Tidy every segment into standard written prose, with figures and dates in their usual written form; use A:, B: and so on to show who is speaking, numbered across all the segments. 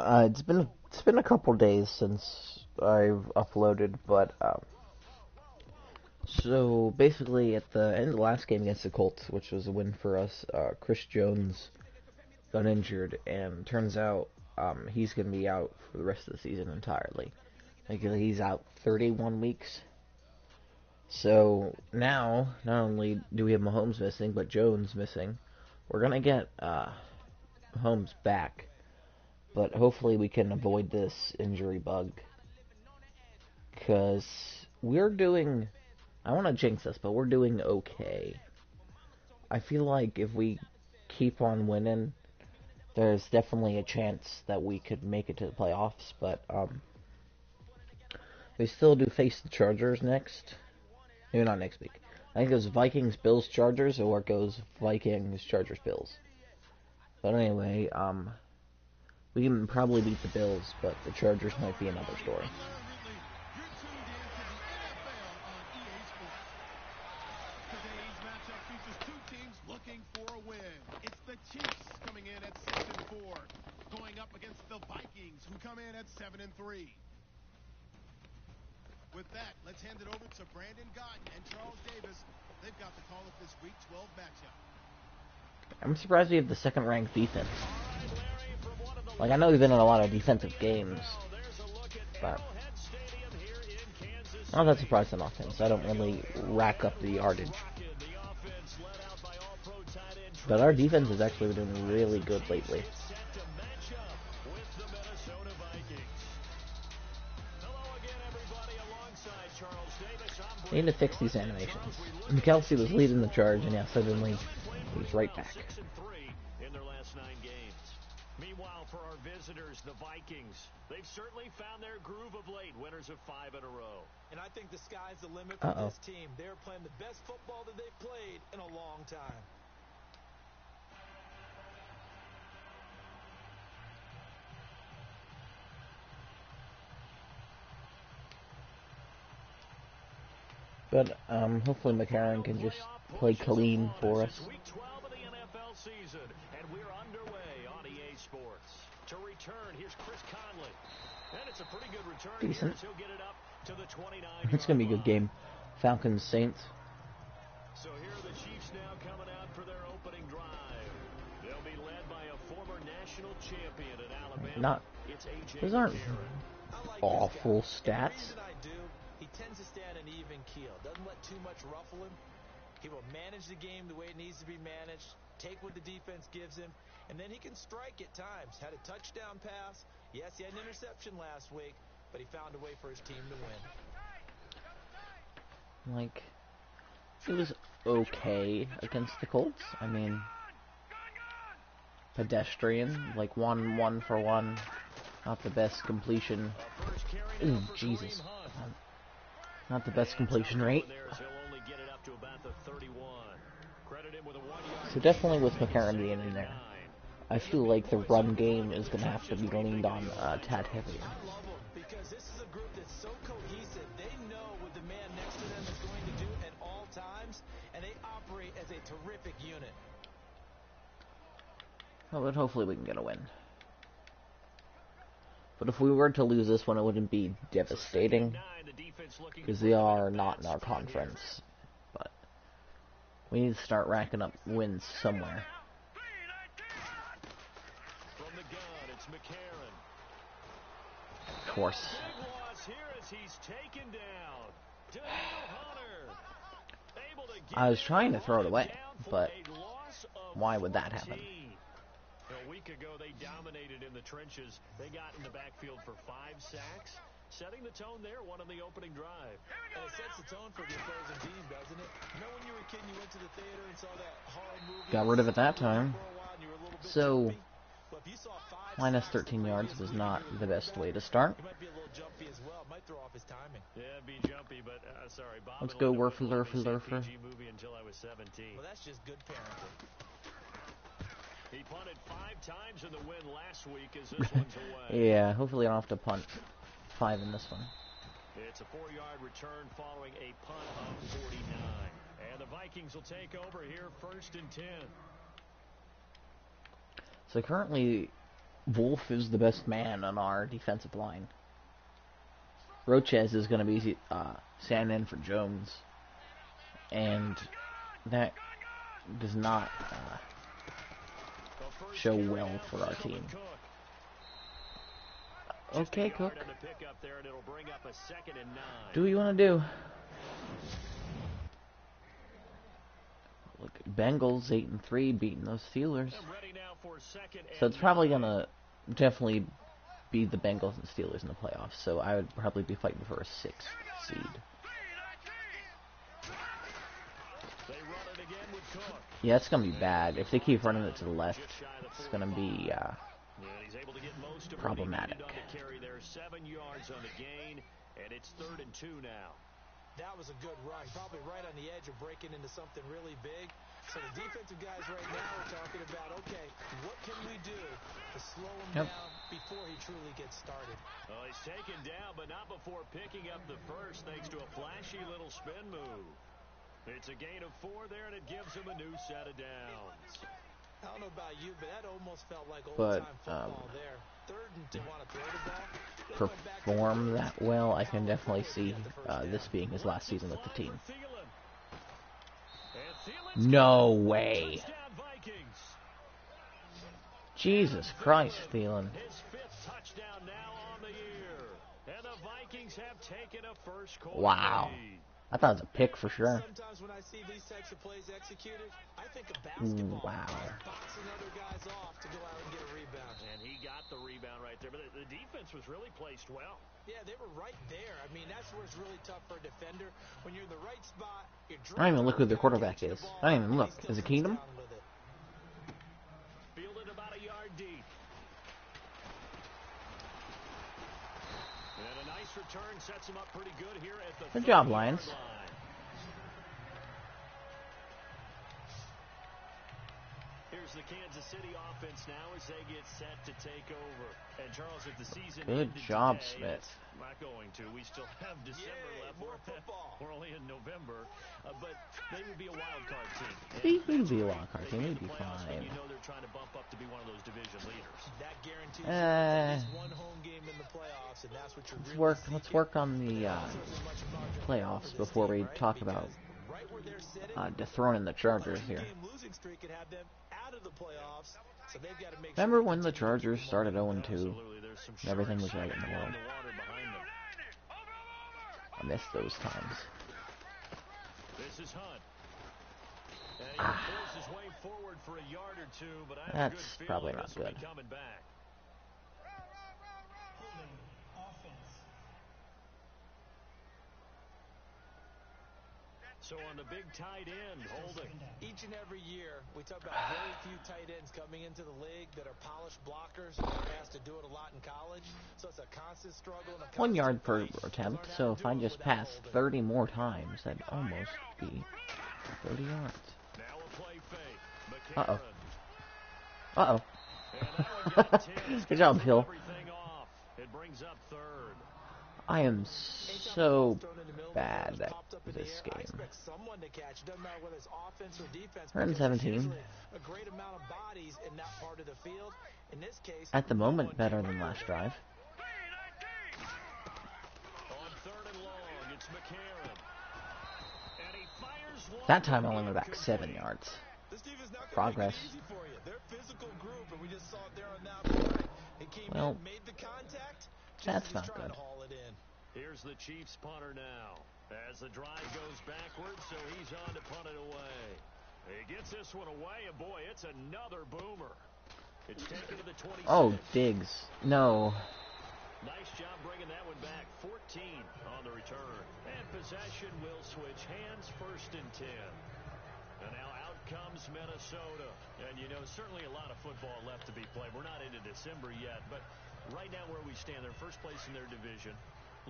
A: It's been a couple days since I've uploaded, but so basically at the end of the last game against the Colts, which was a win for us, Chris Jones got injured, and turns out he's gonna be out for the rest of the season entirely. Like he's out 31 weeks. So now, not only do we have Mahomes missing, but Jones missing. We're gonna get Mahomes back, but hopefully we can avoid this injury bug. Because we're doing... I want to jinx us, but we're doing okay. I feel like if we keep on winning, there's definitely a chance that we could make it to the playoffs, but we still do face the Chargers next. Maybe not next week. I think it goes Vikings, Bills, Chargers, or it goes Vikings, Chargers, Bills. But anyway, we can probably beat the Bills, but the Chargers might be another story.
B: It's the Chiefs coming in at 6-4, going up against the Vikings, who come in at 7-3. With that, let's hand it over to Brandon Gotton and Charles Davis. They've got the call of this Week 12 matchup.
A: I'm surprised we have the second-ranked defense. Like, I know we've been in a lot of defensive games, but I'm not that surprised on offense. I don't really rack up the yardage. But our defense has actually been doing really good lately. They need to fix these animations. Kelsey was leading the charge, and yeah, suddenly he's right back.
C: Meanwhile, for our visitors, the Vikings, they've certainly found their groove of late, winners of 5 in a row.
D: And I think the sky's the limit for this team. They're playing the best football that they've played in a long time.
A: But hopefully McCarron can just play clean for us.
C: Week 12 of the NFL season, and we're underway on EA Sports. To return, here's Chris Conley. And it's a pretty good return.
A: Decent.
C: He'll get it up to the 29.
A: It's going to be a good game. Falcons, Saints.
C: So here are the Chiefs now coming out for their opening drive. They'll be led by a former national champion at Alabama.
A: Those aren't awful stats.
D: He tends to stay on an even keel, doesn't let too much ruffle him. He will manage the game the way it needs to be managed, take what the defense gives him, and then he can strike at times. Had a touchdown pass. Yes, he had an interception last week, but he found a way for his team to win.
A: Like, it was okay against the Colts. I mean, pedestrian, like 1 for 1. Not the best completion. Ooh, Jesus. Not the best completion rate. So definitely with McCarron being in there, I feel like the run game is going to have to be leaned on tad heavier.
D: I love them because this is a group that's so cohesive. They know what the man next to them is going to do at all times, and they operate as a terrific unit.
A: Well, but hopefully we can get a win. But if we were to lose this one, it wouldn't be devastating, because they are not in our conference. But we need to start racking up wins somewhere.
C: From the gun, it's McCarron.
A: Of course.
C: Big loss here as he's taken down.
A: I was trying to throw it away, but why would that happen?
C: A week ago, they dominated in the trenches. They got in the backfield for 5 sacks, setting the tone there, one on the opening drive.
D: And it sets the tone for the opposing team, doesn't it? You know when you were a kid and you went to the theater and saw that horror movie?
A: Got rid of it that time. So, minus 13 yards was not the best way to start.
D: He might be a little jumpy as well. Might throw off his timing.
C: Yeah, be jumpy, but sorry, Bob.
A: Let's go Werfer.
C: Movie until I was 17.
D: Well, that's just good parenting.
C: He punted 5 times in the win last week as this one's away.
A: Yeah, hopefully I don't have to punt 5 in this one.
C: It's a 4-yard return following a punt of 49. And the Vikings will take over here 1st and 10.
A: So currently Wolf is the best man on our defensive line. Rochez is going to be standing in for Jones, and that does not show well for our team. Okay, Cook. Do what you want to do. Look, Bengals 8-3 beating those Steelers. So it's probably gonna definitely be the Bengals and Steelers in the playoffs. So I would probably be fighting for a 6th seed. Yeah, it's gonna be bad if they keep running it to the left. It's gonna be problematic.
C: 7 yards on the gain, and it's 3rd and 2 now.
D: That was a good run, probably right on the edge of breaking into something really big. So the defensive guys right now are talking about, okay, what can we do to slow him down before he truly gets started?
C: Well, he's taken down, but not before picking up the first, thanks to a flashy little spin move. It's a gain of 4 there, and it gives him a new set of downs.
D: I don't know about you, but that almost felt like old-time football there. 3rd and to want to throw the ball.
A: Perform that well, I can definitely see this being his last season with the team. No way. Jesus Christ, Thielen.
C: His 5th touchdown now on the year. And the Vikings have taken a first quarter
A: wow.
C: lead.
A: I thought it was a pick for sure.
D: Sometimes when I see these types of plays executed, I think of basketball.
A: Wow.
D: Boxing other guys off to go out and get a rebound.
C: And he got the rebound right there. But the defense was really placed well.
D: Yeah, they were right there. I mean, that's where it's really tough for a defender. When you're in the right spot, you're
A: I don't even look who their quarterback is. I don't even look. Is it Keenum?
C: Fielded about a yard deep. And a nice return sets him up pretty good here at the
A: good job, Lions.
C: Here's the Kansas City offense now as they get set to take over. And Charles, if the season
A: good job, Smith.
C: Not going to. We still have December left. We're only in November, but they would be a wild card team.
A: He would be a wild card team. He'd be fine.
C: You know they're trying to bump up to be one of those division leaders.
D: That guarantees at least one home game in the playoffs, and that's what you're
A: let's work on the playoffs before we talk about dethroning the Chargers here. Remember when the Chargers started 0-2? Everything was right in the world. I miss those times.
C: This is Hunt. And he forces his way forward for a yard or two, but I have
A: that's
C: a good
A: probably
C: feeling
A: not
C: this will
A: good.
C: be coming back. So on the big tight end, holding.
D: Each and every year, we talk about very few tight ends coming into the league that are polished blockers. They're asked to do it a lot in college, so it's a constant struggle. And
A: 1 yard per attempt, so if I just pass 30 more times, that'd almost be 30 yards.
C: Now a play fake.
A: Uh-oh. Uh-oh. Good job, Hill.
C: It brings up 3rd.
A: I am so bad at this game. 117. At the moment, better than last drive.
C: On 3rd and long, it's McCarron. And he fires one.
A: That time I only went back 7 yards. Progress. Well, that's not good.
C: Here's the Chiefs punter now. As the drive goes backwards, so he's on to punt it away. He gets this one away, and boy, it's another boomer. It's taken to the 26.
A: Oh, Diggs. No.
C: Nice job bringing that one back. 14 on the return. And possession will switch hands, 1st and 10. And now out comes Minnesota. And, you know, certainly a lot of football left to be played. We're not into December yet, but right now where we stand, they're first place in their division.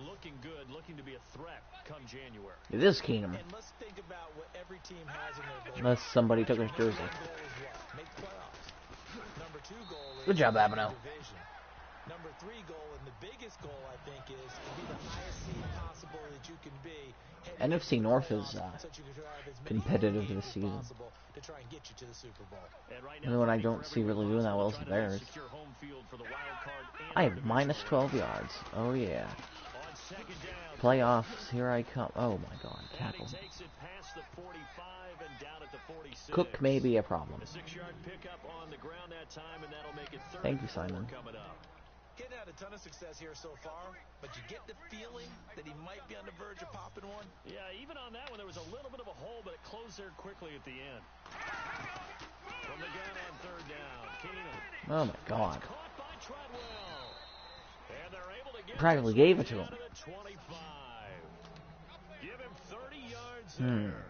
C: Looking good, looking to be a threat come January.
A: It is Keenum.
D: And let's think about what every team has in their goal.
A: Unless somebody took his jersey.
D: Make playoffs. Number 2 goal is
A: good job, Abino.
D: Number 3 goal, and the biggest goal, I think, is to be the highest seed possible that you can be.
A: NFC North is competitive this season.
D: To try and get you to the Super Bowl.
A: You know what I don't see really doing that well is the Bears. I have minus 12 yards. Oh yeah. Playoffs, here I come. Oh my god, tackle. Cook may be a problem. Thank you, Simon.
D: Getting had a ton of success here so far, but you get the feeling that he might be on the verge of popping one.
C: Yeah, even on that one, there was a little bit of a hole, but it closed there quickly at the end. From the gun on third down, Keenum.
A: Oh my god.
C: Caught by Treadwell. And they're able to get
A: Practically gave it to him.
C: 25. Give him 30 yards there.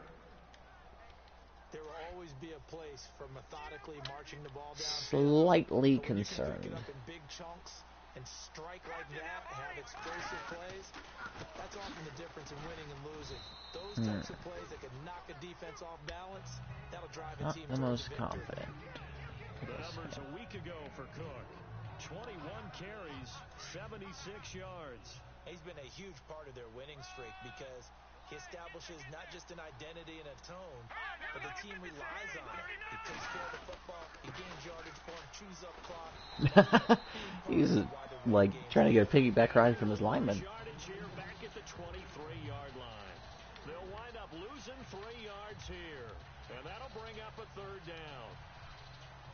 D: There will always be a place for methodically marching the ball down.
A: Slightly concerned.
D: Pick it up in big chunks and strike like that, have explosive plays. That's often the difference in winning and losing. Those types of plays that can knock a defense off balance, that'll drive a team
A: the
D: towards
A: most
D: victory.
A: confident.
C: The numbers a week ago for Cook. 21 carries, 76 yards.
D: He's been a huge part of their winning streak because he establishes not just an identity and a tone, but the team relies on it. He takes care of the football, he gains yardage for him, chews up clock.
A: He's like trying to get a piggyback ride from his lineman.
C: Yardage here back at the 23-yard line. They'll wind up losing 3 yards here, and that'll bring up a third down.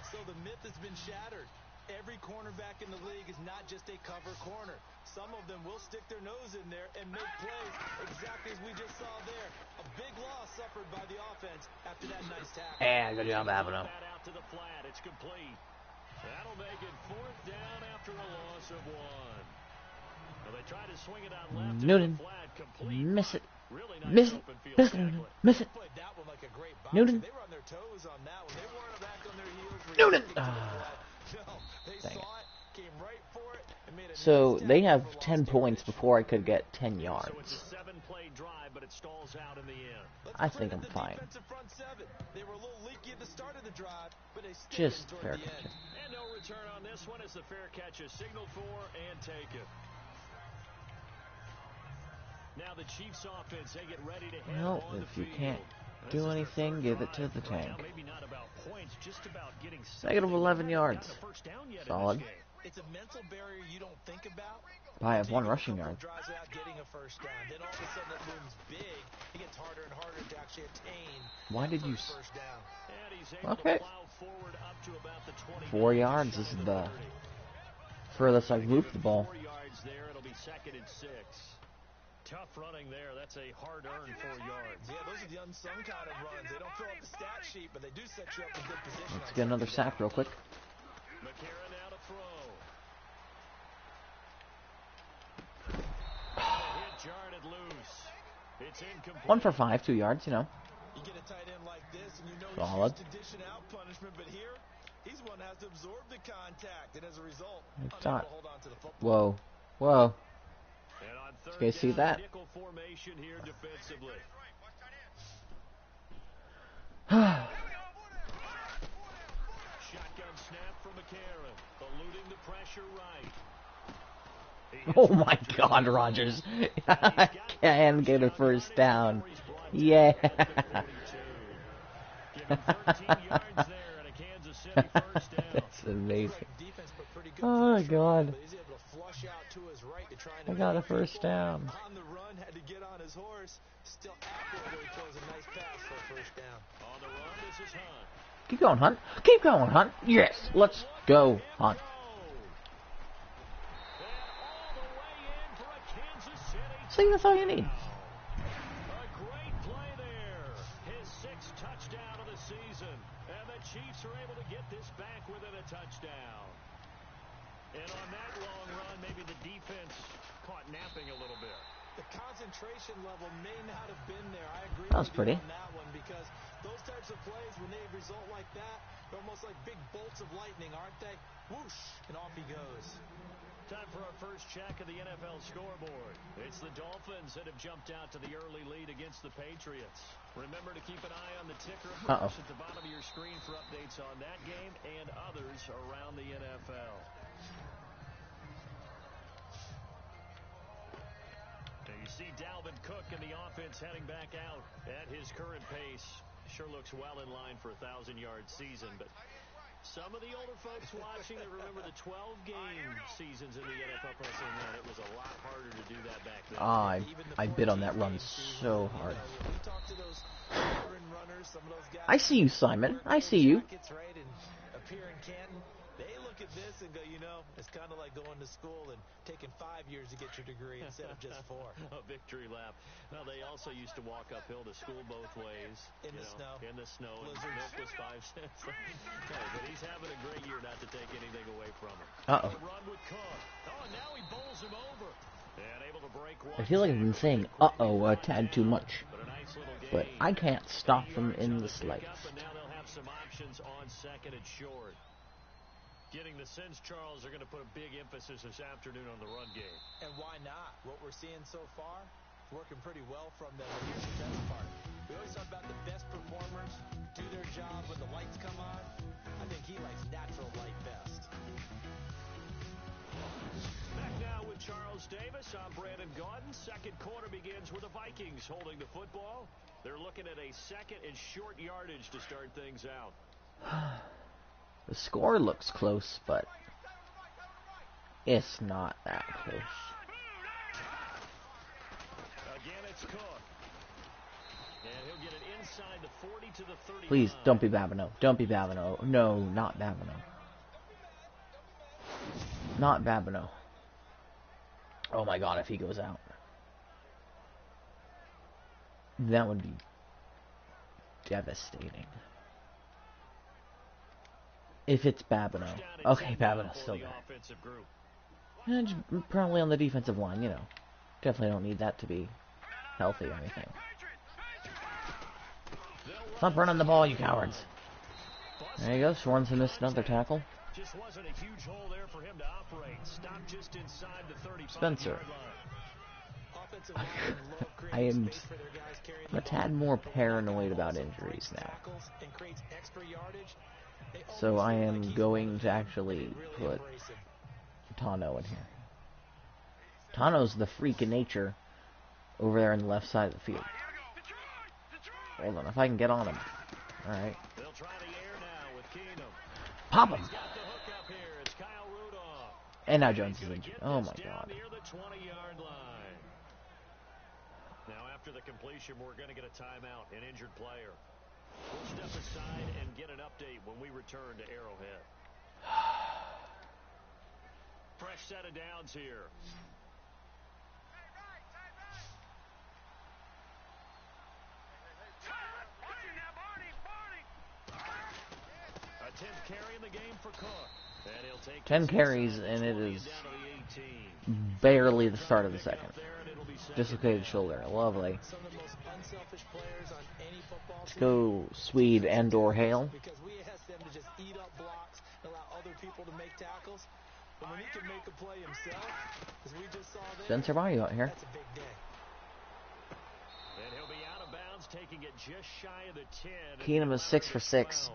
D: So the myth has been shattered. Every cornerback in the league is not just a cover corner. Some of them will stick their nose in there and make plays exactly as we just saw there. A big loss suffered by the offense after that nice tackle.
A: And good job having him.
C: That out to the flat. It's complete. That'll make it 4th down after a loss of 1. Well, they try to swing it out left.
A: Newton.
C: Flat, complete.
A: Miss it.
C: Really
A: Miss
C: nice
A: it.
C: open field
A: Miss it.
C: tackling.
A: Miss it.
D: Played that one like a great boxer.
A: Newton.
D: They were on their toes on that one. They weren't back on their heels.
A: Newton.
D: No, they saw it, came right for it, and made a
A: So
D: nice
A: they
D: tackle
A: have
D: for
A: 10
D: lost
A: points
D: yardage.
A: before I could get 10 yards.
C: So it's a 7-play drive, but it stalls out in the end.
D: Let's
A: I think I'm
D: credit the
A: fine.
D: defensive front seven. They were a little leaky at the start of the drive, but they stayed
A: Just
D: in toward
A: fair
D: the
A: catch.
D: end.
C: And no return on this one as the fair catch is signaled for and taken. Now the Chiefs offense, they get ready to head
A: Well,
C: on
A: if
C: the
A: you
C: field.
A: can't
C: This
A: do
C: is their
A: anything,
C: third
A: give it to
C: drive.
A: the
C: Right
A: tank.
C: now, maybe not about points, just about getting
A: Negative
C: something.
A: 11
C: They haven't
A: yards.
C: gotten a first down yet in
A: Solid.
C: this game.
D: It's a mental barrier you don't think about.
A: I have
D: until you
A: 1
D: go a
A: rushing
D: couple
A: yard.
D: of drives without getting a first down. Then all of a sudden it looms big. It gets harder and harder to actually attain
A: Why did you...
D: first down.
C: And he's able
A: Okay.
C: to plow forward up to about the 20.
A: 4 yards is the furthest I've moved the ball.
C: 4 yards there. It'll be 2nd and 6. Tough running there. That's a hard-earned 4 yards.
D: Yeah, those are the unsung kind of runs. They don't fill up the stat sheet, but they do set you up in good position.
A: Let's
D: on
A: get another
D: second
A: sack real quick.
C: McCarron now to throw. Hit jarred loose. It's incomplete.
A: 1 for 5, 2 yards, you know.
D: You get a tight end like this, and you know
A: Solid.
D: he's used to dishing out punishment, but here, he's one that has to absorb the contact, and as a result,
A: It's
D: unable
A: not.
D: to hold on to the football.
A: Whoa. Whoa.
C: And on third
A: You guys see
C: down,
A: that?
C: nickel formation here defensively. Shotgun snap from McCarron, eluding the pressure right.
A: Oh my god, Rogers. I can get a first down. Yeah.
C: Give him 13 yards there and a Kansas City first down.
A: That's amazing.
D: Defense put pretty good
A: Oh my
D: pressure on him,
A: god.
D: but he's able to flush out to his right to try and
A: I got a
D: evade
A: first
D: people.
A: down.
D: On the run, had to get on his horse. Still accurately throws a nice pass for a first down.
C: On the run, this is Hunt.
A: Keep going, Hunt. Keep going, Hunt. Yes. Let's go, Hunt. See, that's all you need.
C: A great play there. His 6th touchdown of the season. And the Chiefs are able to get this back within a touchdown. And on that long run, maybe the defense caught napping a little bit.
D: The concentration level may not have been there. I agree
A: That was
D: with you
A: pretty.
D: on that one because those types of plays, when they result like that, they're almost like big bolts of lightning, aren't they? Whoosh, and off he goes.
C: Time for our first check of the NFL scoreboard. It's the Dolphins that have jumped out to the early lead against the Patriots. Remember to keep an eye on the ticker at the bottom of your screen for updates on that game and others around the NFL. and the offense heading back out at his current pace. Sure looks well in line for a 1,000-yard season, but some of the older folks watching that remember the 12-game seasons in the NFL probably saying, man, it was a lot harder to do that back then.
A: I bit on that run so hard. I see you, Simon. I see you.
D: They look at this and go, you know, it's kind of like going to school and taking 5 years to get your degree instead of just 4.
C: A victory lap. Well, they also used to walk uphill to school both ways.
D: In the snow.
C: In the snow. And milk was 5 cents. Hey, but he's having a great year, not to take anything away from him.
A: Uh-oh.
C: Run with Cook. Oh, now he bowls him over. And able to break one.
A: I feel like I've been saying uh-oh a tad too much. But I can't stop them in the slightest.
C: And now they'll have some options on second and short. Getting the sense, Charles, are going to put a big emphasis this afternoon on the run game.
D: And why not? What we're seeing so far is working pretty well from them. But here's the best part. We always talk about the best performers do their job when the lights come on. I think he likes natural light best.
C: Back now with Charles Davis. I'm Brandon Gaudin. Second quarter begins with the Vikings holding the football. They're looking at a second and short yardage to start things out.
A: The score looks close, but it's not that close.
C: Again, it's Cook. And he'll get it inside the 40 to the 30.
A: Please, don't be Babineau. Don't be Babineau. No, not Babineau. Not Babineau. Oh my god, if he goes out. That would be devastating. If it's Babineau. Okay, Babineau's still there. And probably on the defensive line, you know. Definitely don't need that to be healthy or anything. Stop running the ball, you cowards. There you go. Swanson missed another tackle.
C: Just wasn't a huge hole there for him to operate. Stop just inside the 35.
A: Spencer. I am a tad more paranoid about injuries now. So I am going to actually put Tano in here. Tano's the freak of nature over there on the left side of the field. Hold on, if I can get on him. Alright. Pop him! And now Jones is injured. Oh my god.
C: Now after the completion, we're going to get a timeout, an injured player. We'll step aside and get an update when we return to Arrowhead. Fresh set of downs here. A 10th carry in the game for Cook. And he'll take
A: 10 carries, and it is barely the start of the second. Dislocated shoulder. Lovely. Let's go Swede and or Hale.
D: Because we asked them to just eat up blocks and allow other people to make tackles. But when he can make a play himself, as we just saw there,
A: Spencer Bayou out here.
D: that's a big day.
C: And he'll be out of bounds, taking it just shy of the 10.
A: Keenum is 6 for 6.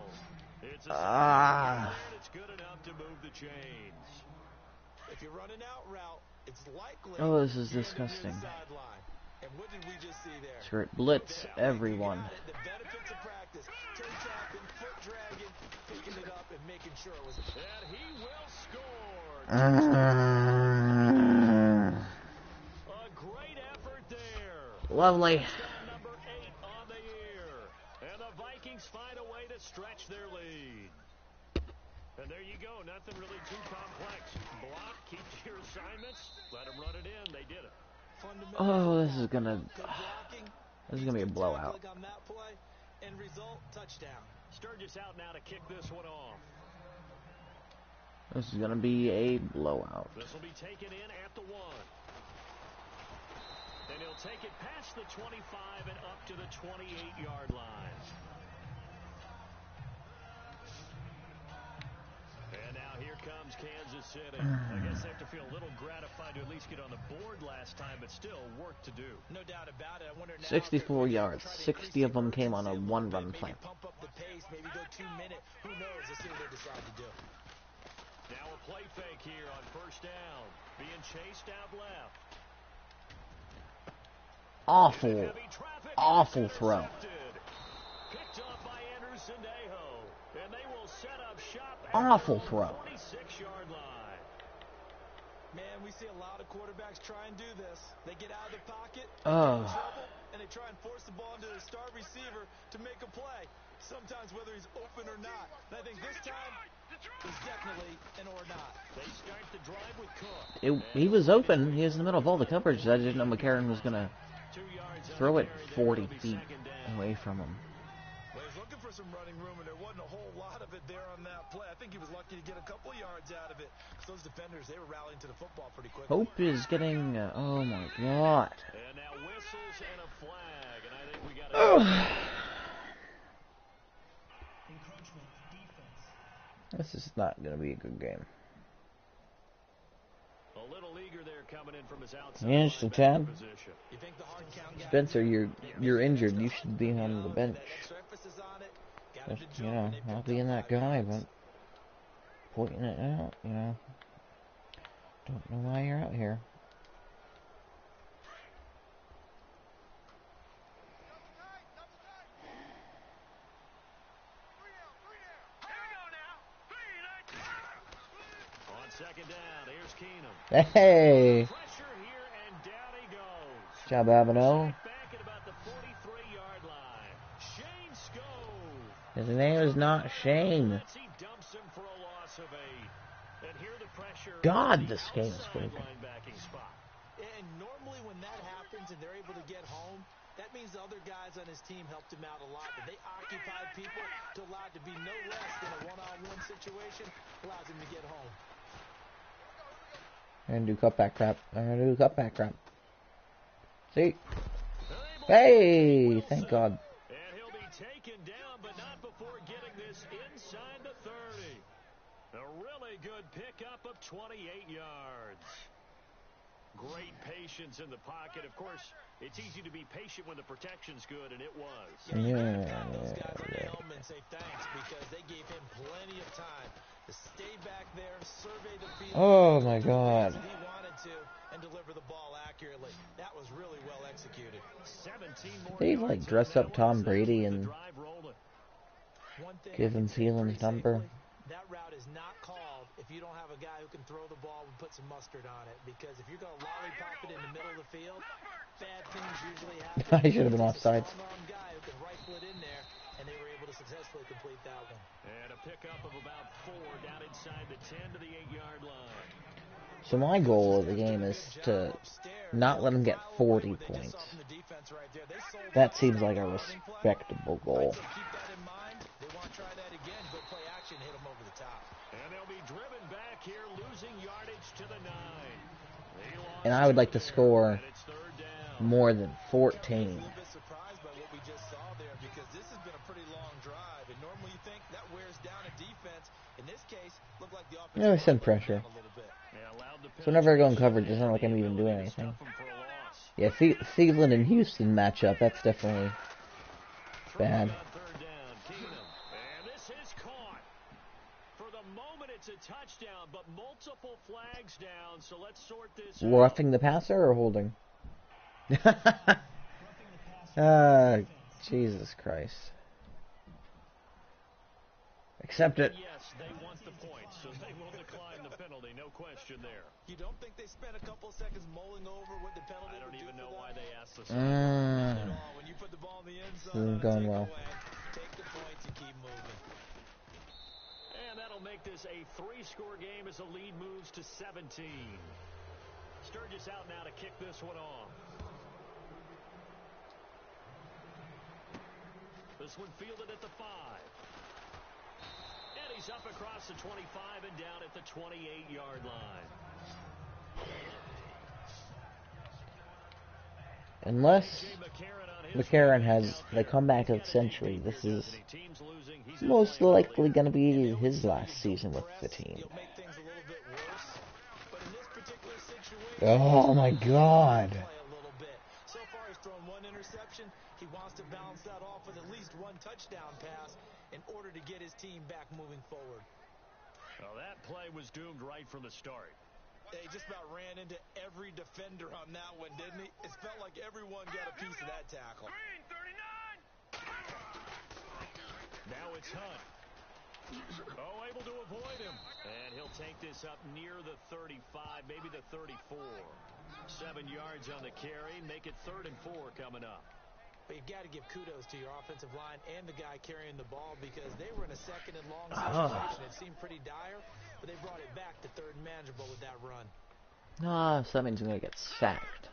C: It's good enough to move the chains.
D: If you're running out route, it's likely.
A: Oh, this is disgusting.
D: And what did we just see there?
A: Skirt blitz, everyone.
D: The benefits of practice. Toe tapping, foot dragging, picking it up, and making sure it was.
C: And he will score. A great effort there.
A: Lovely.
C: Number 8 on the year. And the Vikings find a way to stretch their lead. And there you go. Nothing really too complex. Block, keep to your assignments, let them run it in. They did it.
A: Oh, this is gonna be a blowout.
D: End result, touchdown.
C: Sturgis out now to kick this one off.
A: This is gonna be a blowout.
C: This will be taken in at the 1. And he'll take it past the 25 and up to the 28-yard line. And now here comes Kansas City. I guess they have to feel a little gratified to at least get on the board last time, but still work to do.
D: No doubt about it. I wonder now
A: 64 yards. 60 of them came on a one-run play.
D: Pump up the pace, maybe go 2 minutes. Who knows? Let's see what they decide to do.
C: Now a play fake here on first down. Being chased out left.
A: Awful, awful throw.
C: Picked off by Anderson Aho, and they will set up shop at
A: Awful
C: the
A: throw.
C: 46-yard line.
D: Man, we see a lot of quarterbacks try and do this. They get out of the pocket,
A: Oh.
D: trouble, and they try and force the ball into their star receiver to make a play. Sometimes whether he's open or not. And I think this time, he's definitely an or not.
C: They start the drive with Cook.
A: He was open. He was in the middle of all the coverage. I didn't know McCarron was going to
C: 2 yards
A: throw it
C: carry there.
A: 40
C: It'll be
A: feet
C: second down.
A: away from him.
D: Well, he's looking for some running room, and there wasn't a whole lot of it there on that play. I think he was lucky to get a couple yards out of it. Those defenders, they were rallying to the football pretty quickly.
A: Hope is getting... oh, my God.
C: And now whistles and a flag, and I think we got
A: This is not going to be a good game.
C: a little eager there coming in from his outside
A: Interesting,
C: linebacker
A: Chad.
C: position.
D: You think the hard count guy
A: Spencer, you're injured. You should be on the bench.
D: that extra emphasis on it, got him to
A: Just,
D: jump,
A: you know,
D: and they
A: not
D: picked
A: being
D: up
A: that
D: 5
A: guy,
D: yards.
A: but pointing it out, you know. Don't know why you're out here.
C: On second down, here's Keenum.
A: Hey!
C: Pressure here, and down he goes.
A: Job, Abino.
C: Back at about the 43-yard line. Shane Skove.
A: His name is not Shane.
C: He dumps him for a loss of 8. And here the pressure.
A: God,
C: on the
A: this game is
C: outside
A: broken.
C: linebacking spot.
D: And normally when that happens and they're able to get home, that means the other guys on his team helped him out a lot. But they occupied people to allow it to be no less than a one-on-one situation, allows him to get home.
A: I'm gonna do cutback crap. See? Hey! Thank God.
C: And he'll be taken down, but not before getting this inside the 30. A really good pickup of 28 yards. Great patience in the pocket. Of course, it's easy to be patient when the protection's good, and it was.
A: Yeah.
D: Those guys on the helmet and say thanks because they gave him plenty of time to stay back there, survey the field.
A: Oh my God.
D: He wanted to and deliver the ball accurately. That was really well executed.
C: 17 more
A: They
C: yards
A: like
C: on
A: dress
C: that
A: up
C: one
A: Tom
C: as they
A: Brady
C: keep the
A: and
C: drive rolling.
D: One thing
A: give
D: I
A: him
D: can say
A: Thielen's
D: pretty
A: number.
D: safely, that route is not called if you don't have a guy who can throw the ball and put some mustard on it. Because if you're going to lollipop it in the middle of the field, bad things usually happen.
A: I should have been
D: It's a
A: offsides.
D: strong-arm guy who can rifle it in there, and they were able to successfully complete that one.
C: And a pickup of about 4 down inside the 10 to the 8-yard line.
A: So my goal of the game is to not let him get 40 points. That seems like a respectable goal.
D: So keep that in mind. They want to try that again. Go play action, hit them over the top.
C: And they'll be driven back here, losing yardage to the 9.
A: And I would like to score
C: And it's 3rd down.
A: more than
D: A
A: 14.
D: little bit surprised by what we just saw there because this has been a pretty long drive. And normally you think that wears down a defense. In this case, looked like the offense
A: Yeah, we send pressure.
D: a little bit.
C: Yeah, allowed the
A: So whenever I go in
C: penetration
A: coverage, it's not like I'm even doing
C: ability to
A: anything.
C: stuff 'em for a loss.
A: Yeah, Thielen and Houston matchup, that's definitely bad.
C: On 3rd down, Keenum. And this is caught. For the moment, it's a touchdown, but multiple flags down, so let's sort this out.
A: Roughing the passer or holding? Jesus Christ. Accept it.
C: Yes, they want the points, so they will decline the penalty, no question there.
D: You don't think they spent a couple seconds mulling over what the penalty
C: I don't
D: would do
C: even
D: for
C: know
D: them?
C: why they asked the
D: Not at all. When you put the ball in the end
A: This
D: zone
A: isn't
D: on a
A: going well.
D: takeaway, take the points and keep moving.
C: And that'll make this a 3-score game as the lead moves to 17. Sturgis out now to kick this one off. This one fielded at the 5. And he's up across the 25 and down at the 28-yard line.
A: Unless McCarron has the comeback of the century, this is most likely going to be his last season with the team.
D: You'll make things a little bit worse, but in this particular situation,
A: Oh my God.
D: play a little bit. So far, he's thrown 1 interception. He wants to balance that off with at least 1 touchdown pass in order to get his team back moving forward.
C: Well, that play was doomed right from the start.
D: He just about ran into every defender on that one, didn't he? It felt like everyone got a piece of that tackle.
C: Now it's Hunt. Oh, able to avoid him. And he'll take this up near the 35, maybe the 34. 7 yards on the carry. Make it 3rd and 4 coming up.
D: But you've got to give kudos to your offensive line and the guy carrying the ball because they were in a 2nd and long situation. It seemed pretty dire, but they brought it back to 3rd and manageable with that run.
A: So that means I'm going to get sacked.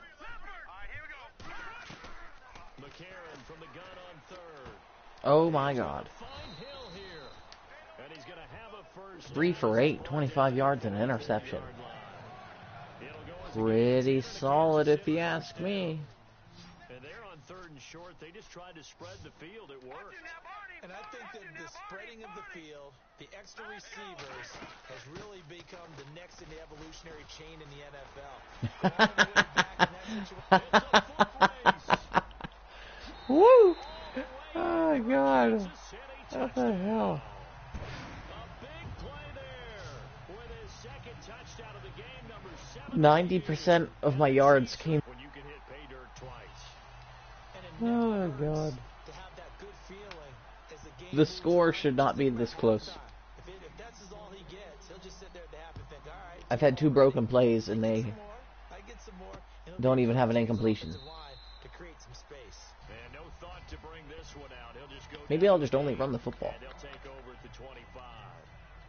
C: McCarron from the gun on 3rd.
A: Oh my God.
C: Find Hill here. And he's going to have a first.
A: 3 for 8, 25 yards and an interception. Pretty solid if you ask me.
C: And they're on 3rd and short. They just tried to spread the field. It worked.
D: And I think that the spreading of the field, the extra receivers, has really become the next in the evolutionary chain in the NFL.
A: Woo! Oh, God. What the hell?
C: A big play there with his 2nd touchdown of the game, number
A: 90% of my yards came.
C: when you can hit pay dirt twice.
A: Oh, God.
D: To have that good feeling as the game
A: The score should not be this close.
D: If that's all he gets, he'll just sit there at the half and think, all right.
A: I've had 2 broken plays, and they
D: I get some more.
A: don't even have an incompletion.
D: To create some space.
C: And no thought to bring this one out. He'll just go
A: Maybe
C: down
A: I'll just only run the football.
C: and they'll take over at the 25.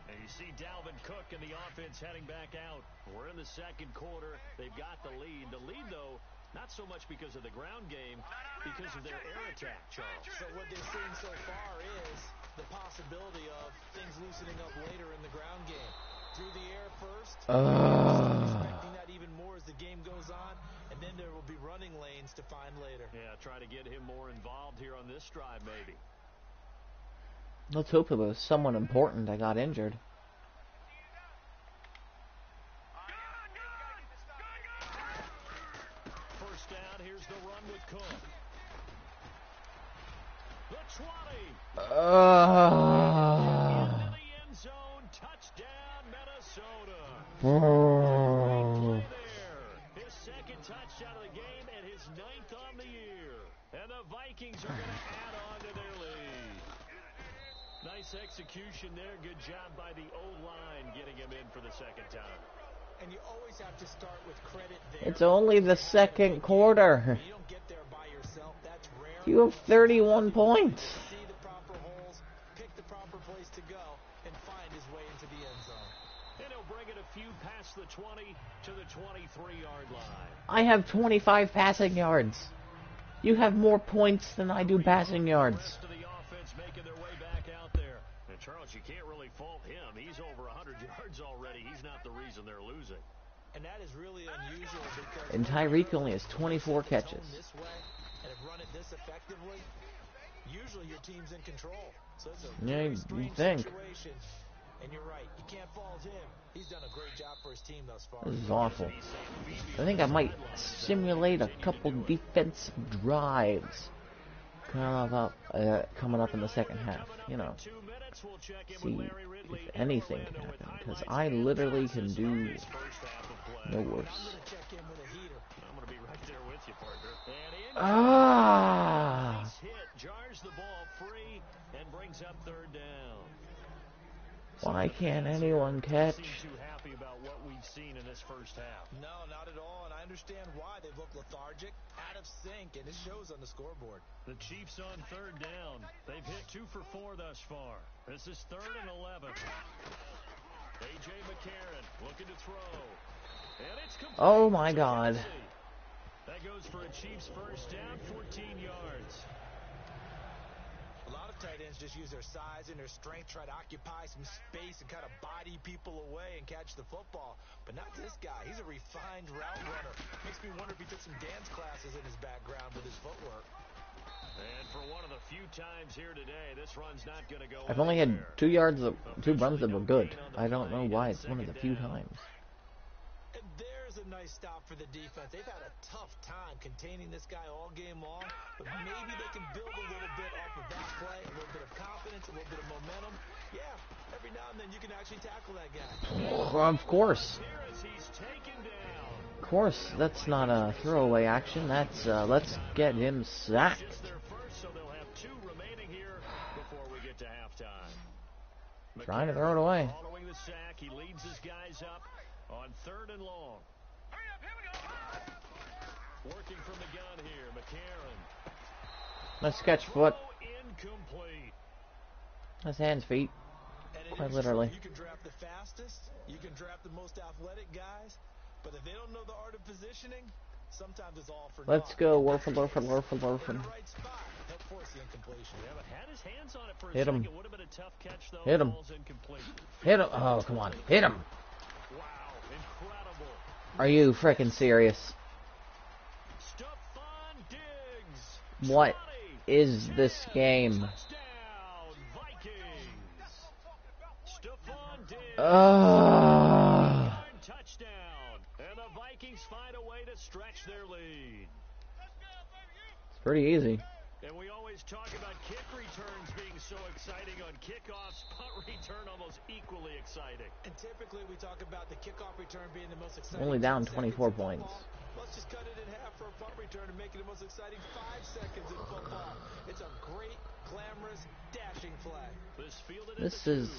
C: And you see Dalvin Cook and the offense heading back out. We're in the 2nd quarter. They've got the lead. The lead, though, not so much because of the ground game, because of their air attack, Charles.
D: So what they're seeing so far is the possibility of things loosening up later in the ground game. Through the air first. Expecting that even more as the game goes on. And then there will be running lanes to find later.
C: Yeah, try to get him more involved here on this drive, maybe.
A: Let's hope it was someone important that got injured.
C: First down, here's the run with Cook. The 20. Into the end zone. Touchdown, Minnesota. His 2nd touchdown of the game and his 9th on the year. And the Vikings are going to add on to their lead. Nice execution there. Good job by the O-line getting him in for the 2nd time.
D: And you always have to start with credit there.
A: It's only the 2nd quarter.
D: You don't get there by yourself. That's rare.
A: You have 31 points.
D: See the proper holes, pick the proper place to go, and find his way into the end zone.
C: And he'll bring it a few past the 20 to the 23-yard line.
A: I have 25 passing yards. You have more points than I do passing yards.
C: The rest of the offense making their way back out there. And Charles, you can't really fault him. He's over 100 yards already. He's not the reason they're losing.
D: And that is really unusual because
A: And Tyreek only has 24 catches.
D: This way and have run it this effectively. Usually your team's in control. So it's a very strange situation. And you're right, you can't fault him. He's done a great job for his team thus far.
A: This is awful. I think I might simulate a couple defensive drives coming up in the 2nd half. You know, see if anything can happen, because I literally can do no worse. Ah!
C: Jars the ball free and brings up 3rd down.
A: Why can't anyone catch?
C: Too happy about what we've seen in this first half.
D: No, not at all, and I understand why. They look lethargic, out of sync, and it shows on the scoreboard.
C: The Chiefs on 3rd down. They've hit 2 for 4 thus far. This is 3rd and 11. A.J. McCarron looking to throw. And it's complete.
A: Oh my God.
C: That goes for a Chiefs first down, 14 yards.
D: A lot of tight ends just use their size and their strength, try to occupy some space and kind of body people away and catch the football. But not this guy. He's a refined route runner. Makes me wonder if he took some dance classes in his background with his footwork.
C: And for one of the few times here today, this run's not going to go.
A: I've only had 2 yards, 2 runs that were good. I don't know why it's one of the few times.
D: And there's nice stop for the defense. They've had a tough time containing this guy all game long, but maybe they can build a little bit off of that play, a little bit of confidence, a little bit of momentum. Yeah, every now and then you can actually tackle that guy.
A: Of course. Of course, that's not a throwaway action. That's, let's get him sacked. Trying to throw it away.
C: Following the sack, he leads his guys up on 3rd and long. Working from the gun here, McCarron.
A: Nice catch, foot.
C: Incomplete.
A: That's hands, feet. Quite literally.
D: You can draft the fastest, you can draft the most athletic guys, but if they don't know the art of positioning, sometimes it's all for
A: Let's go, Warford.
D: In the right spot, help force the incompletion.
C: Yeah, but had his hands on it for a
A: Hit him.
C: second. Would have been a tough catch, though.
A: Hit him.
C: Ball's incomplete.
A: Hit him. Oh, come on. Hit him.
C: Wow, incredible.
A: Are you frickin' serious?
C: Stephon Diggs.
A: What is this game?
C: Touchdown, Vikings. Stephon Diggs. Touchdown. And the Vikings find a way to stretch their lead.
A: It's pretty easy.
C: And we always talk about kick returns being so exciting on kickoffs. Punt return almost equally exciting.
D: And typically we talk about the kickoff return being the most exciting.
A: Only down
D: 10
A: 24
D: seconds in
A: points.
D: football. Let's just cut it in half for a punt return and make it the most exciting 5 seconds in football. It's a great, glamorous, dashing flag.
A: This is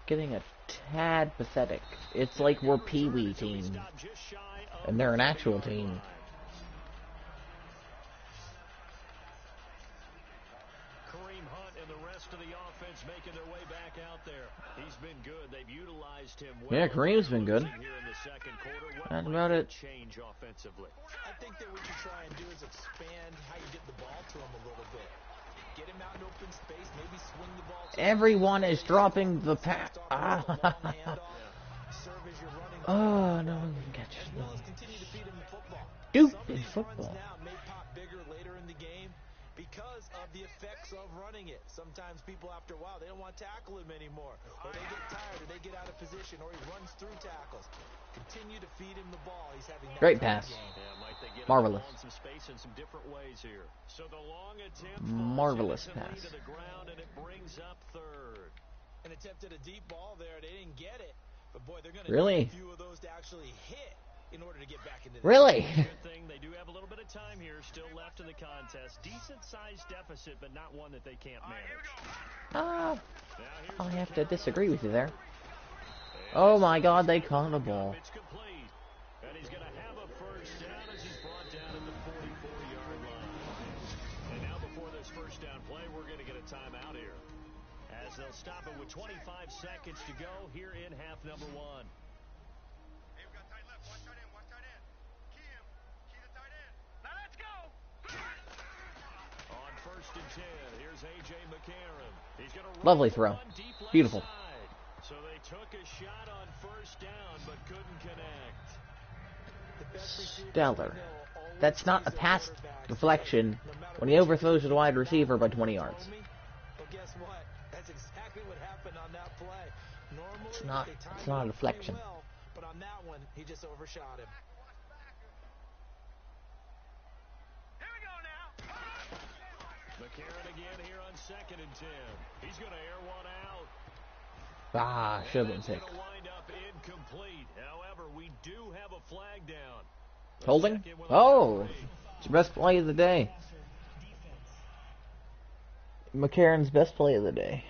A: getting a tad pathetic. It's like we're Pee-wee team, and they're an actual team.
C: To the offense making their way back out there. He's been good. They've utilized him well.
A: Yeah, Kareem's been good.
C: Here in the second quarter.
A: That's about it.
C: Change offensively.
D: I think that what you try and do is expand how you get the ball to him a little bit. Get him out in open space, maybe swing the ball to
A: Everyone is dropping the pass. Oh, no one can catch it. Stupid football.
D: Now may pop bigger later in the game because of the effects of running it. Sometimes people, after a while, they don't want to tackle him anymore, or they get tired, or they get out of position, or he runs through tackles. Continue to feed him the ball. He's having that
A: great pass. Marvelous.
C: Some space in some different ways here. So the long attempt
A: Marvelous pass.
C: to the ground, and it brings up 3rd.
D: An attempt at a deep ball there. They didn't get it, but boy, they're going to
A: really
D: need a few of those to actually hit in order to get back into the
A: really
C: Good thing they do have a little bit of time here still left in the contest. Decent sized deficit, but not one that they can't manage.
A: I have to disagree with you there. Oh my God, they caught the ball.
C: It's complete, and he's going to have a first down as he's brought down at the 44-yard line. And now before this first down play, we're going to get a timeout here, as they'll stop it with 25 seconds to go here in half number 1. On 1st and 10, here's A.J. McCarron. He's going to
A: Lovely throw. Beautiful.
C: So they took a shot on 1st down, but couldn't connect.
A: Stellar. That's not a pass deflection when he overthrows the wide receiver by 20 yards.
D: Well, guess what? That's exactly what happened on that play. Normally,
A: It's not a deflection.
D: well, but on that one, he just overshot him.
C: McCarron again here on 2nd and 10. He's going to air one out.
A: Should have been picked.
C: Wind up incomplete. However, we do have a flag down.
A: Holding? Oh, it's the best play of the day. McCarron's best play of the day.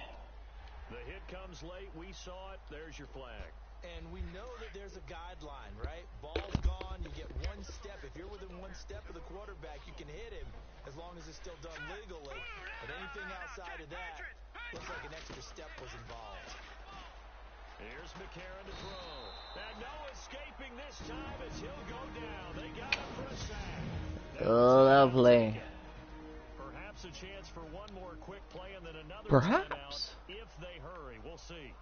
C: The hit comes late. We saw it. There's your flag.
D: And we know that there's a guideline, right? Ball's gone. You get one step. If you're within one step of the quarterback, you can hit him as long as it's still done legally. But anything outside of that looks like an extra step was involved.
C: Here's McCarron to throw. And no escaping this time as he'll go down. They got him for a sack.
A: Lovely.
C: Perhaps a chance for one more quick play and then another
A: Perhaps.
C: timeout if they hurry. We'll see.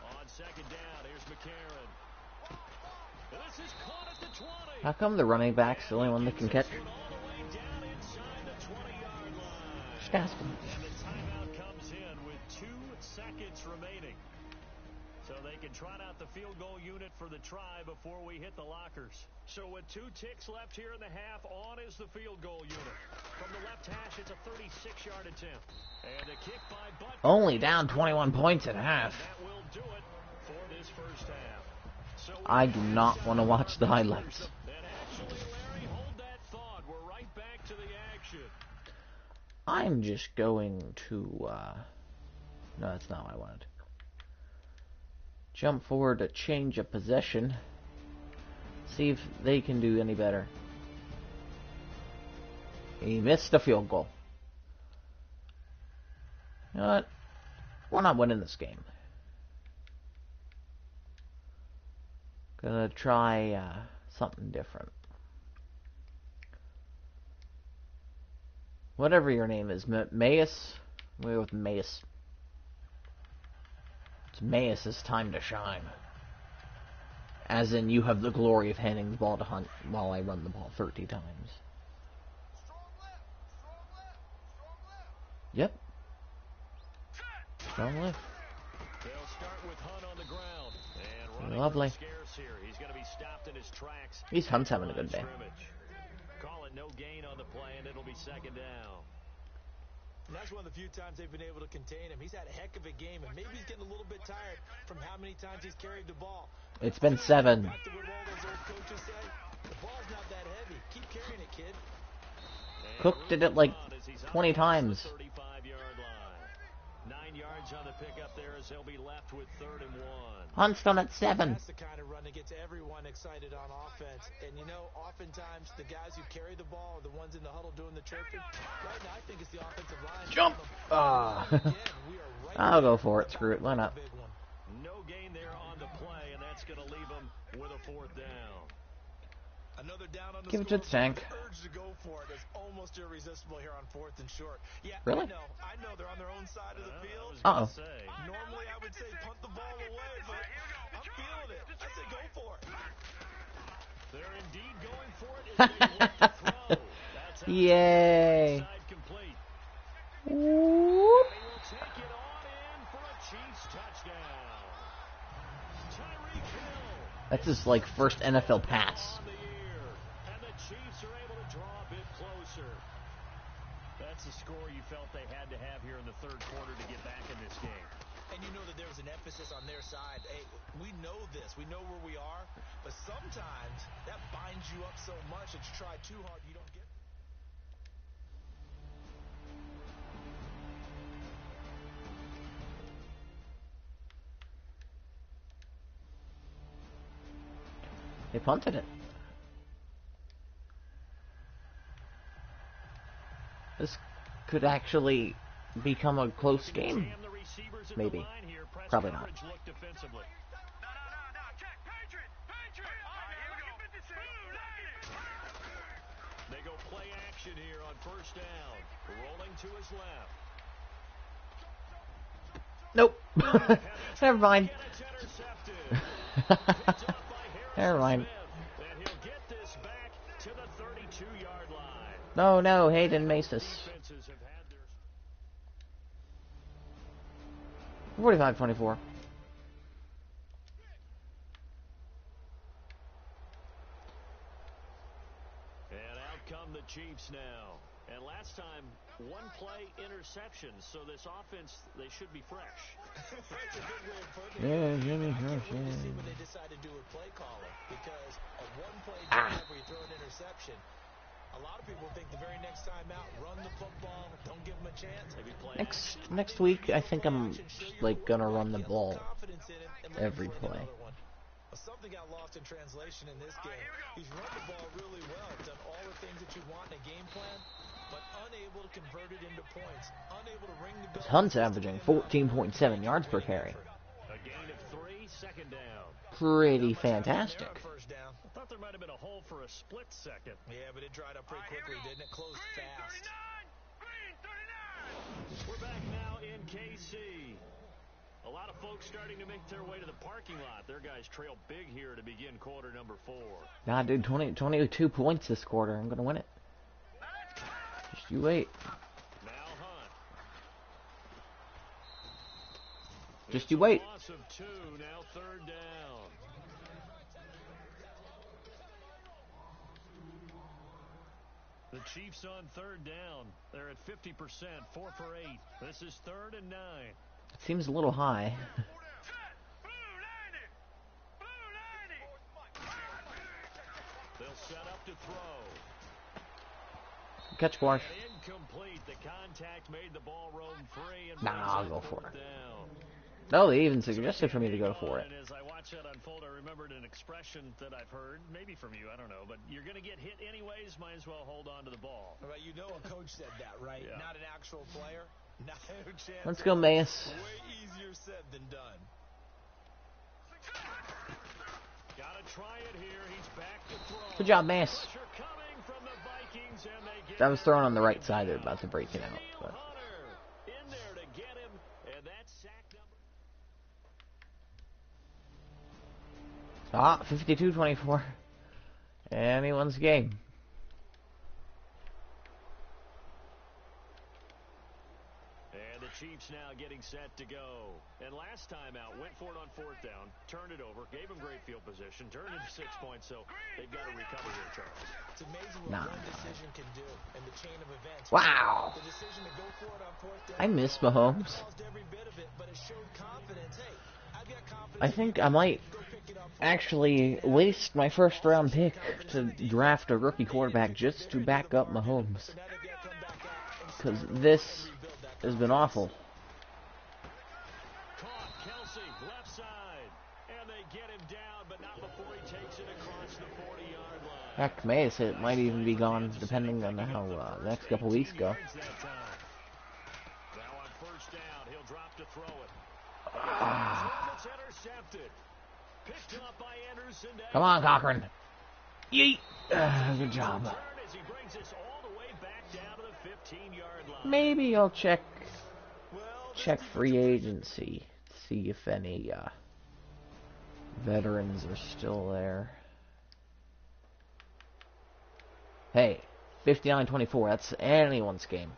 C: On 2nd down, here's McCarron. This is caught at the 20.
A: How come the running back's the only one that can catch?
C: All the way down
A: Disgusting.
C: And the timeout comes in with 2 seconds remaining. So they can trot out the field goal unit for the try before we hit the lockers. So with 2 ticks left here in the half, on is the field goal unit. From the left hash, it's a 36-yard attempt. And a kick by Butker.
A: Only down 21 points at half.
C: That will do it for this first half. So
A: I do not want to watch the highlights.
C: and actually, Larry, hold that thought. We're right back to the action.
A: I'm just going to, no, that's not what I wanted. Jump forward to change of possession. See if they can do any better. He missed the field goal. You know what? We're not winning this game. Gonna try something different. Whatever your name is, Maus? We're with Maus. It's Maus' time to shine. As in, you have the glory of handing the ball to Hunt while I run the ball 30 times. Yep. Strong left.
C: They'll start with Hunt on the ground. And running
A: Lovely.
C: scarce here. He's going to be stopped in his tracks.
A: He's Hunt's having a good day.
C: Call it no gain on the play, and it'll be second down.
D: And that's one of the few times they've been able to contain him. He's had a heck of a game, and maybe he's getting a little bit tired from how many times he's carried the ball.
A: It's been 7.
D: Back to what all those old coaches say, the ball's not that heavy. Keep carrying it, kid.
A: Cook did it like 20 times.
C: 35-yard line. 9 yards on the pickup there as they'll be left with 3rd and 1.
A: Hunt's done at 7.
D: That's the kind of run that gets everyone excited on offense. And, you know, oftentimes the guys who carry the ball are the ones in the huddle doing the chirping. Right now, I think it's the offensive line.
A: Jump! I'll go for it. Screw it. Why not?
C: No gain there on the play, and that's going to leave them with a 4th down.
D: Another down on the
A: Give it to the tank.
D: urge to go for it is almost irresistible here on 4th and short. Yeah,
A: Really?
D: I know they're on their own side of the field.
A: Uh-oh.
D: Normally I would say punt the ball away, but I'm feeling it. I say go for it.
C: They're indeed going for it as they look to throw. That's out.
A: Yay.
C: Side complete.
A: Whoop.
C: They will take it on in for a Chiefs touchdown. Tyreek Hill.
A: That's his, like, first NFL pass.
C: On the year, and the Chiefs are able to draw a bit closer. That's the score you felt they had to have here in the 3rd quarter to get back in this game.
D: And you know that there was an emphasis on their side. Hey, we know this. We know where we are. But sometimes that binds you up so much that you try too hard, you don't get.
A: They punted it. This could actually become a close game.
C: Jam the receivers in
A: Maybe.
C: the line here. Press
A: Probably not.
C: coverage look defensively. They go play action here on 1st down. Rolling to his left.
A: Nope. Never mind.
C: And it's intercepted. Picked off by Harrison
A: Never mind.
C: Smith. And he'll get this back to the 32-yard line.
A: No, Hayden Masus.
C: Defenses have had their
A: 45-24.
C: And out come the Chiefs now. And last time, 1 play interceptions. So this offense, they should be fresh.
D: That's a good way of putting it.
A: Yeah, Jimmy
D: I can't wait to see
A: Hershey.
D: what they decide to do with play calling, because a one-play
A: Ah.
D: drive where you throw an interception, a lot of people think the very next time out, run the football, don't give them a chance.
C: Maybe play
A: Next week, I think I'm like gonna run the ball
D: Confidence in it and let
A: every
D: him throw
A: play.
D: another one. Well, something got lost in translation in this game. He's run the ball really well, done all the things that you want in a game plan, but unable to convert it into points, unable to ring the bell.
A: Hunt's averaging 14.7 yards per carry.
C: a gain of 3, 2nd down.
A: Pretty fantastic.
D: They're on 1st down.
C: I thought there might have been a hole for a split second.
D: Yeah, but it dried up pretty quickly, didn't it? Closed fast.
C: We're back now in KC. A lot of folks starting to make their way to the parking lot. Their guys trail big here to begin quarter number 4.
A: Nah, dude, 22 points this quarter. I'm gonna win it. Just you wait.
C: Now Hunt.
A: Just you wait.
C: Loss of 2, now third down. The Chiefs on third down. They're at 50%, 4 for 8. This is 3rd and 9.
A: It seems a little high.
C: They'll set up to throw.
A: Catch Mark.
C: Incomplete. The contact made the ball roam free. And
A: Nah, I'll go for it.
C: Down.
A: No, they even suggested for me to go for it.
C: And as I watch that unfold, I remembered an expression that I've heard, maybe from you, I don't know, but you're going to get hit anyways, might as well hold on to the ball.
D: Well, you know a coach said that, right?
C: Yeah.
D: Not an actual player. No chance.
A: Let's go, Mayes.
D: Way easier said than done.
C: Gotta try it here. He's back to throw.
A: Good job, Mayes.
C: Pressure coming from the Vikings, and they get
A: That was thrown on the right side. They're about to break it out. But.
C: Hunter in there to get him, and that's sack number.
A: 52-24. Anyone's game.
C: And the Chiefs now getting set to go. And last time out, went for it on 4th down, turned it over, gave him great field position, turned it to 6 points, so they've got to recover here, Charles.
D: It's amazing what one decision can do in the chain of events.
A: Wow.
D: The decision to go for it on 4th down.
A: I miss Mahomes.
D: Every bit of it, but it showed confidence. Hey, I've got confidence.
A: I think I might actually waste my first round pick to draft a rookie quarterback just to back up Mahomes. Because this has been awful.
C: Caught Kelsey, left side, and they get him down, but not before he takes it across the 40-yard line.
A: Heck, Mayes, it might even be gone depending on how the next couple weeks go.
C: Now on 1st down, he'll drop to throw it. It's intercepted. Picked up by Anderson.
A: Come on, Cochran. Yeet. Good job.
C: As he brings us all the way back down to the 15-yard line.
A: Maybe I'll check free agency, see if any veterans are still there. Hey, 59-24. That's anyone's game.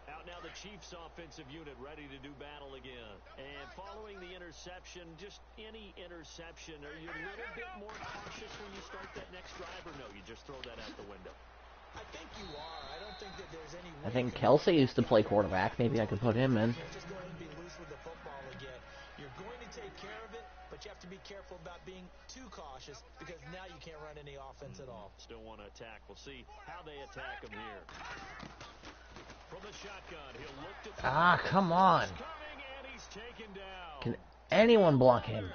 C: Out now the Chiefs offensive unit ready to do battle again. And following the interception, just any interception, are you a little bit more cautious when you start that next drive, or no, you just throw that out the window?
D: I think you are. I don't think that there's any way.
A: I think Kelsey used to play quarterback. Maybe I could put him in.
D: You're just going to be loose with the football again. You're going to take care of it, but you have to be careful about being too cautious because now you can't run any offense at all.
C: Still want to attack. We'll see how they attack him here. From the shotgun, he'll look to
A: Come on.
C: He's coming and he's taken down.
A: Can anyone block him?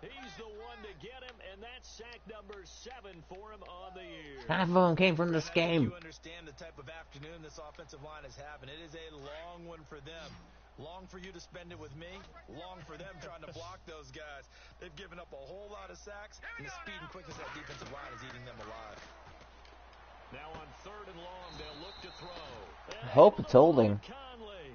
C: He's the one to get him, and that's sack number 7 for him on the year.
A: Half of them came from this game.
D: You understand the type of afternoon this offensive line is having. It is a long one for them. Long for you to spend it with me. Long for them trying to block those guys. They've given up a whole lot of sacks, and the speed and quickness of that defensive line is eating them alive.
C: Now on 3rd and long, they'll look to throw.
A: I hope it's holding.
C: Conley.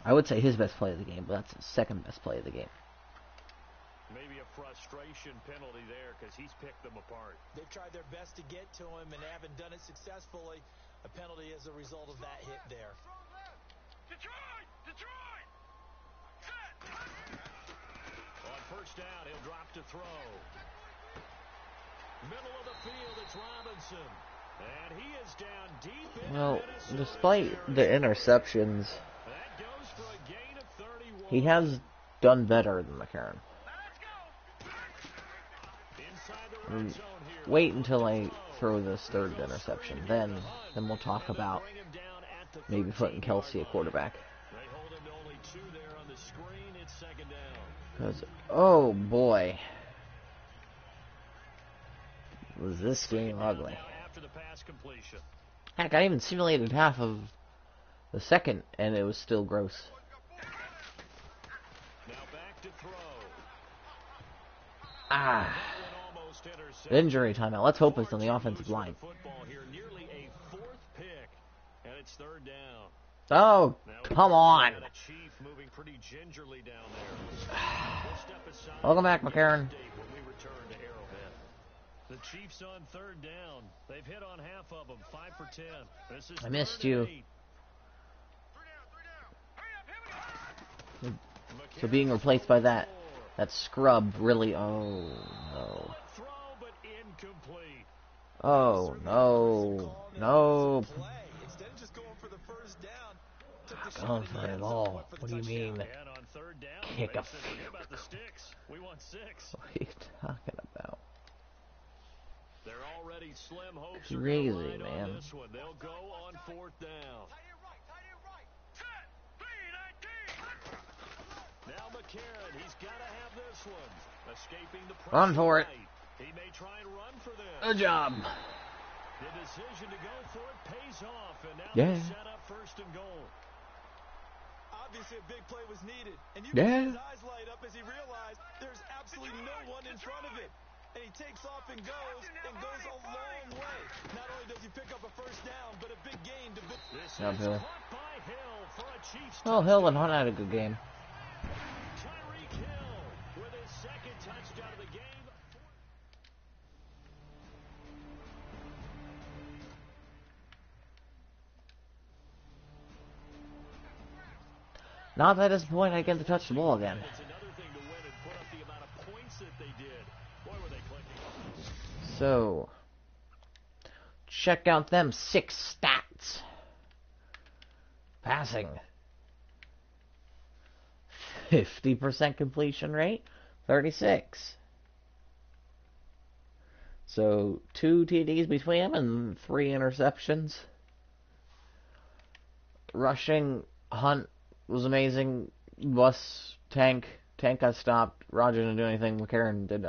A: I would say his best play of the game, but that's his second best play of the game.
C: Maybe a frustration penalty there because he's picked them apart.
D: They've tried their best to get to him and haven't done it successfully. A penalty as a result of that hit there.
B: Detroit! Set!
C: On 1st down, he'll drop to throw. Middle of the field, it's Robinson. And he is down deep in
A: despite the interceptions,
C: that goes for a gain of 31.
A: he has done better than McCarron. Wait until I throw this 3rd interception. Then we'll talk about maybe putting Kelsey at quarterback.
C: They hold him to only 2 there on the screen. It's 2nd down.
A: Because, oh boy, was this game ugly.
C: After the pass completion.
A: Heck, I even simulated half of the second, and it was still gross.
C: Now back to throw.
A: Injury timeout. Let's hope it's on the offensive line.
C: Football here, nearly a 4th pick, and it's 3rd down.
A: Oh, come on.
C: The Chief moving pretty gingerly down there.
A: Welcome back, McCarron.
C: When we return to Arrowhead. The Chiefs on 3rd down. They've hit on half of them, 5 for 10. This is
A: I missed you. So being replaced by that scrub really, oh no. Oh no, no. Going for it all. What do you mean? Kick a field goal. What are you talking about?
C: They're already slim hopes
A: Crazy,
C: are right
A: man.
C: on this one. They'll go on 4th down. Now McCarron, he's got to have this one. Escaping the pressure.
A: Run for it.
C: He may try and run for this.
A: Good job.
C: The decision to go for it pays off, and now
A: Yeah.
C: they set up 1st and goal.
D: Obviously, a big play was needed, and you
A: Yeah.
D: can see his eyes light up as he realized there's absolutely no one in front of him. And he takes off and goes a long way. Not only does he pick up a 1st down, but a big gain to
C: This
A: Job,
C: is
A: Hill.
C: caught by Hill for a Chiefs
A: Well, Hill and Hunt had a good game.
C: Tyreek Hill with his 2nd touchdown of the game.
A: Not that disappointed I get to touch the ball again.
C: It's another thing to win and put up the amount of points that they did. Boy, were they clicking.
A: So, check out them 6 stats. Passing. 50% completion rate. 36. So, 2 TDs between them and 3 interceptions. Rushing, Hunt was amazing. Tank got stopped. Roger didn't do anything. McCarron did.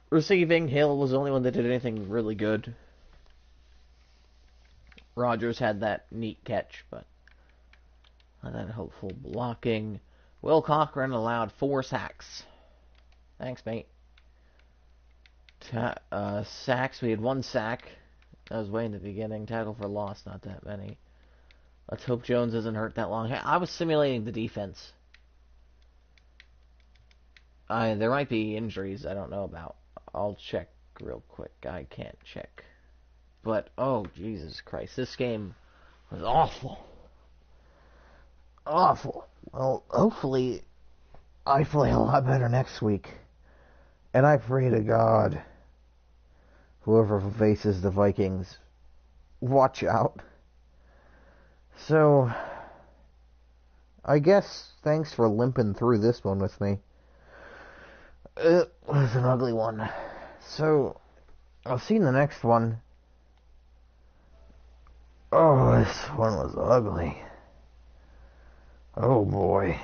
A: Receiving, Hill was the only one that did anything really good. Rogers had that neat catch, but not that hopeful. Blocking. Will Cochran allowed 4 sacks. Thanks, mate. Sacks, we had 1 sack. That was way in the beginning. Tackle for loss, not that many. Let's hope Jones isn't hurt that long. I was simulating the defense. There might be injuries I don't know about. I'll check real quick. I can't check. But, oh, Jesus Christ. This game was awful. Awful. Well, hopefully I play a lot better next week. And I pray to God, whoever faces the Vikings, watch out. So, I guess thanks for limping through this one with me. It was an ugly one. So, I'll see you in the next one. Oh, this one was ugly. Oh boy.